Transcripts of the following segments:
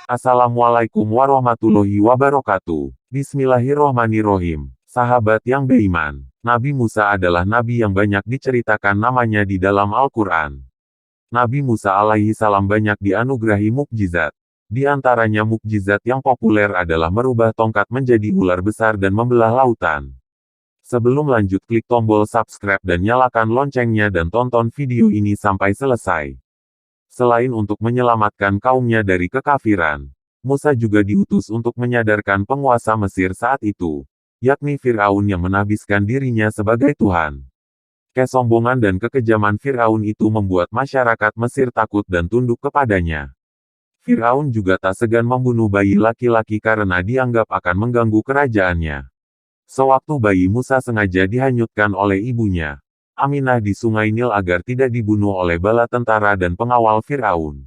Assalamualaikum warahmatullahi wabarakatuh. Bismillahirrohmanirrohim. Sahabat yang beriman, Nabi Musa adalah nabi yang banyak diceritakan namanya di dalam Al-Quran. Nabi Musa alaihi salam banyak dianugerahi mukjizat. Di antaranya mukjizat yang populer adalah merubah tongkat menjadi ular besar dan membelah lautan. Sebelum lanjut, klik tombol subscribe dan nyalakan loncengnya dan tonton video ini sampai selesai. Selain untuk menyelamatkan kaumnya dari kekafiran, Musa juga diutus untuk menyadarkan penguasa Mesir saat itu, yakni Fir'aun yang menahbiskan dirinya sebagai Tuhan. Kesombongan dan kekejaman Fir'aun itu membuat masyarakat Mesir takut dan tunduk kepadanya. Fir'aun juga tak segan membunuh bayi laki-laki karena dianggap akan mengganggu kerajaannya. Sewaktu bayi Musa sengaja dihanyutkan oleh ibunya, Aminah, di Sungai Nil agar tidak dibunuh oleh bala tentara dan pengawal Fir'aun.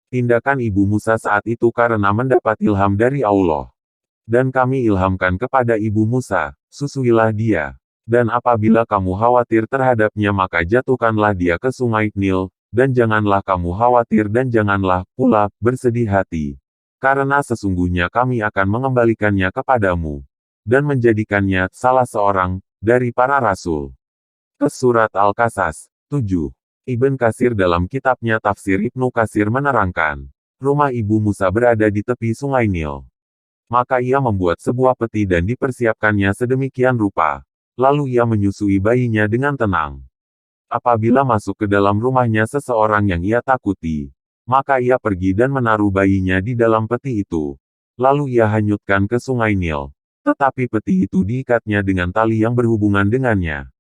Tindakan ibu Musa saat itu karena mendapat ilham dari Allah. Dan kami ilhamkan kepada ibu Musa, susuilah dia. Dan apabila kamu khawatir terhadapnya maka jatuhkanlah dia ke Sungai Nil, dan janganlah kamu khawatir dan janganlah pula bersedih hati. Karena sesungguhnya kami akan mengembalikannya kepadamu, dan menjadikannya salah seorang dari para rasul. Ke Surat Al-Qasas 7. Ibn Katsir dalam kitabnya Tafsir Ibnu Katsir menerangkan, rumah ibu Musa berada di tepi Sungai Nil. Maka ia membuat sebuah peti dan dipersiapkannya sedemikian rupa. Lalu ia menyusui bayinya dengan tenang. Apabila masuk ke dalam rumahnya seseorang yang ia takuti, maka ia pergi dan menaruh bayinya di dalam peti itu. Lalu ia hanyutkan ke Sungai Nil. Tetapi peti itu diikatnya dengan tali yang berhubungan dengannya.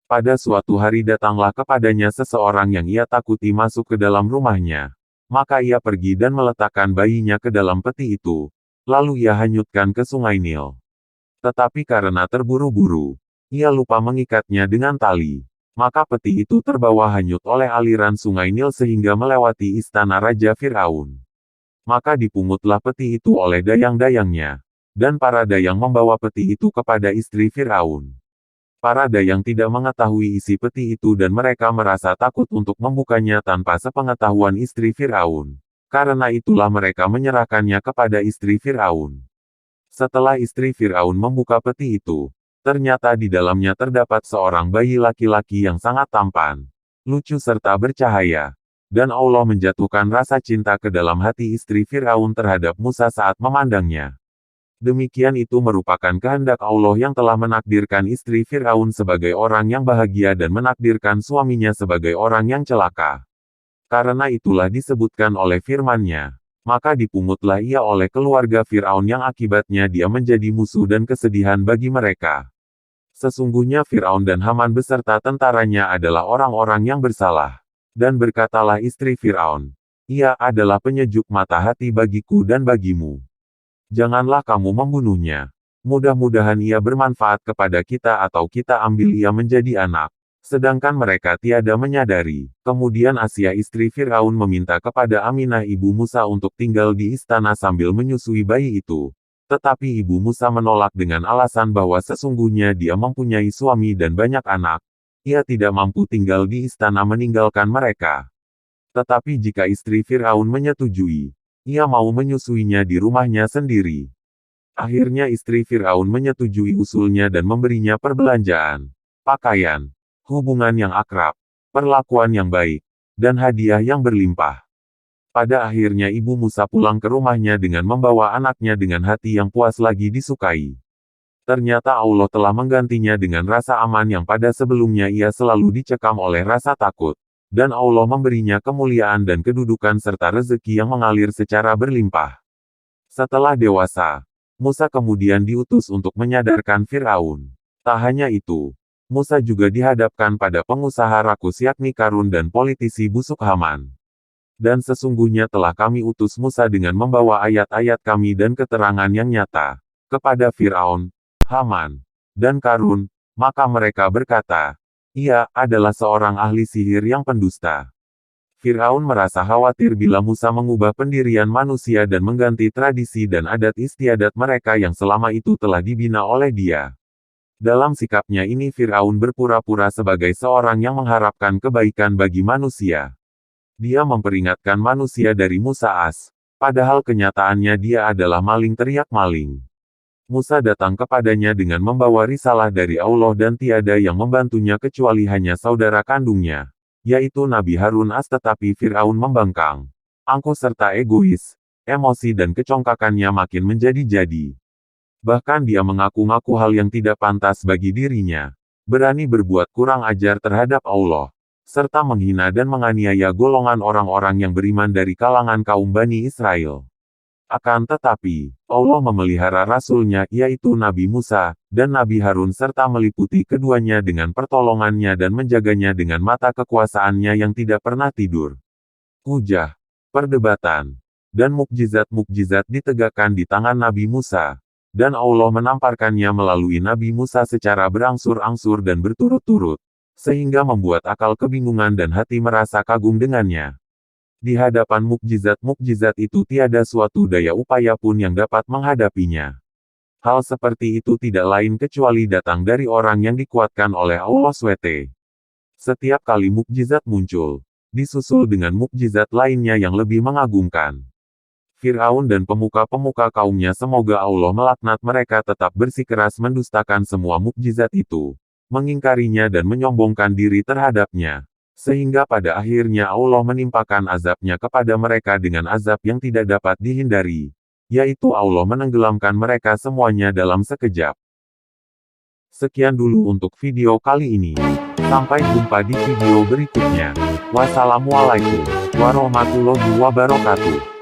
Pada suatu hari datanglah kepadanya seseorang yang ia takuti masuk ke dalam rumahnya. Maka ia pergi dan meletakkan bayinya ke dalam peti itu. Lalu ia hanyutkan ke Sungai Nil. Tetapi karena terburu-buru, ia lupa mengikatnya dengan tali. Maka peti itu terbawa hanyut oleh aliran Sungai Nil sehingga melewati istana Raja Fir'aun. Maka dipungutlah peti itu oleh dayang-dayangnya. Dan para dayang membawa peti itu kepada istri Fir'aun. Para dayang tidak mengetahui isi peti itu dan mereka merasa takut untuk membukanya tanpa sepengetahuan istri Fir'aun. Karena itulah mereka menyerahkannya kepada istri Fir'aun. Setelah istri Fir'aun membuka peti itu, ternyata di dalamnya terdapat seorang bayi laki-laki yang sangat tampan, lucu serta bercahaya. Dan Allah menjatuhkan rasa cinta ke dalam hati istri Fir'aun terhadap Musa saat memandangnya. Demikian itu merupakan kehendak Allah yang telah menakdirkan istri Fir'aun sebagai orang yang bahagia dan menakdirkan suaminya sebagai orang yang celaka. Karena itulah disebutkan oleh firman-Nya, maka dipungutlah ia oleh keluarga Fir'aun yang akibatnya dia menjadi musuh dan kesedihan bagi mereka. Sesungguhnya Fir'aun dan Haman beserta tentaranya adalah orang-orang yang bersalah. Dan berkatalah istri Fir'aun, ia adalah penyejuk mata hati bagiku dan bagimu. Janganlah kamu membunuhnya. Mudah-mudahan ia bermanfaat kepada kita atau kita ambil ia menjadi anak. Sedangkan mereka tiada menyadari. Kemudian Asia istri Fir'aun meminta kepada Aminah ibu Musa untuk tinggal di istana sambil menyusui bayi itu. Tetapi ibu Musa menolak dengan alasan bahwa sesungguhnya dia mempunyai suami dan banyak anak. Ia tidak mampu tinggal di istana meninggalkan mereka. Tetapi jika istri Fir'aun menyetujui, ia mau menyusuinya di rumahnya sendiri. Akhirnya istri Fir'aun menyetujui usulnya dan memberinya perbelanjaan, pakaian, hubungan yang akrab, perlakuan yang baik, dan hadiah yang berlimpah. Pada akhirnya ibu Musa pulang ke rumahnya dengan membawa anaknya dengan hati yang puas lagi disukai. Ternyata Allah telah menggantinya dengan rasa aman yang pada sebelumnya ia selalu dicekam oleh rasa takut. Dan Allah memberinya kemuliaan dan kedudukan serta rezeki yang mengalir secara berlimpah. Setelah dewasa, Musa kemudian diutus untuk menyadarkan Fir'aun. Tak hanya itu, Musa juga dihadapkan pada pengusaha rakus yakni Karun dan politisi busuk Haman. Dan sesungguhnya telah kami utus Musa dengan membawa ayat-ayat kami dan keterangan yang nyata kepada Fir'aun, Haman, dan Karun, maka mereka berkata, ia adalah seorang ahli sihir yang pendusta. Fir'aun merasa khawatir bila Musa mengubah pendirian manusia dan mengganti tradisi dan adat istiadat mereka yang selama itu telah dibina oleh dia. Dalam sikapnya ini Fir'aun berpura-pura sebagai seorang yang mengharapkan kebaikan bagi manusia. Dia memperingatkan manusia dari Musa padahal kenyataannya dia adalah maling teriak maling. Musa datang kepadanya dengan membawa risalah dari Allah dan tiada yang membantunya kecuali hanya saudara kandungnya, yaitu Nabi Harun tetapi Fir'aun membangkang, angkuh serta egois, emosi dan kecongkakannya makin menjadi-jadi. Bahkan dia mengaku-ngaku hal yang tidak pantas bagi dirinya, berani berbuat kurang ajar terhadap Allah, serta menghina dan menganiaya golongan orang-orang yang beriman dari kalangan kaum Bani Israel. Akan tetapi, Allah memelihara Rasul-Nya yaitu Nabi Musa, dan Nabi Harun serta meliputi keduanya dengan pertolongannya dan menjaganya dengan mata kekuasaannya yang tidak pernah tidur. Hujah, perdebatan, dan mukjizat-mukjizat ditegakkan di tangan Nabi Musa, dan Allah menamparkannya melalui Nabi Musa secara berangsur-angsur dan berturut-turut, sehingga membuat akal kebingungan dan hati merasa kagum dengannya. Di hadapan mukjizat-mukjizat itu tiada suatu daya upaya pun yang dapat menghadapinya. Hal seperti itu tidak lain kecuali datang dari orang yang dikuatkan oleh Allah SWT. Setiap kali mukjizat muncul, disusul dengan mukjizat lainnya yang lebih mengagumkan. Fir'aun dan pemuka-pemuka kaumnya semoga Allah melaknat mereka tetap bersikeras mendustakan semua mukjizat itu, mengingkarinya dan menyombongkan diri terhadapnya. Sehingga pada akhirnya Allah menimpakan azabnya kepada mereka dengan azab yang tidak dapat dihindari, yaitu Allah menenggelamkan mereka semuanya dalam sekejap. Sekian dulu untuk video kali ini. Sampai jumpa di video berikutnya. Wassalamualaikum warahmatullahi wabarakatuh.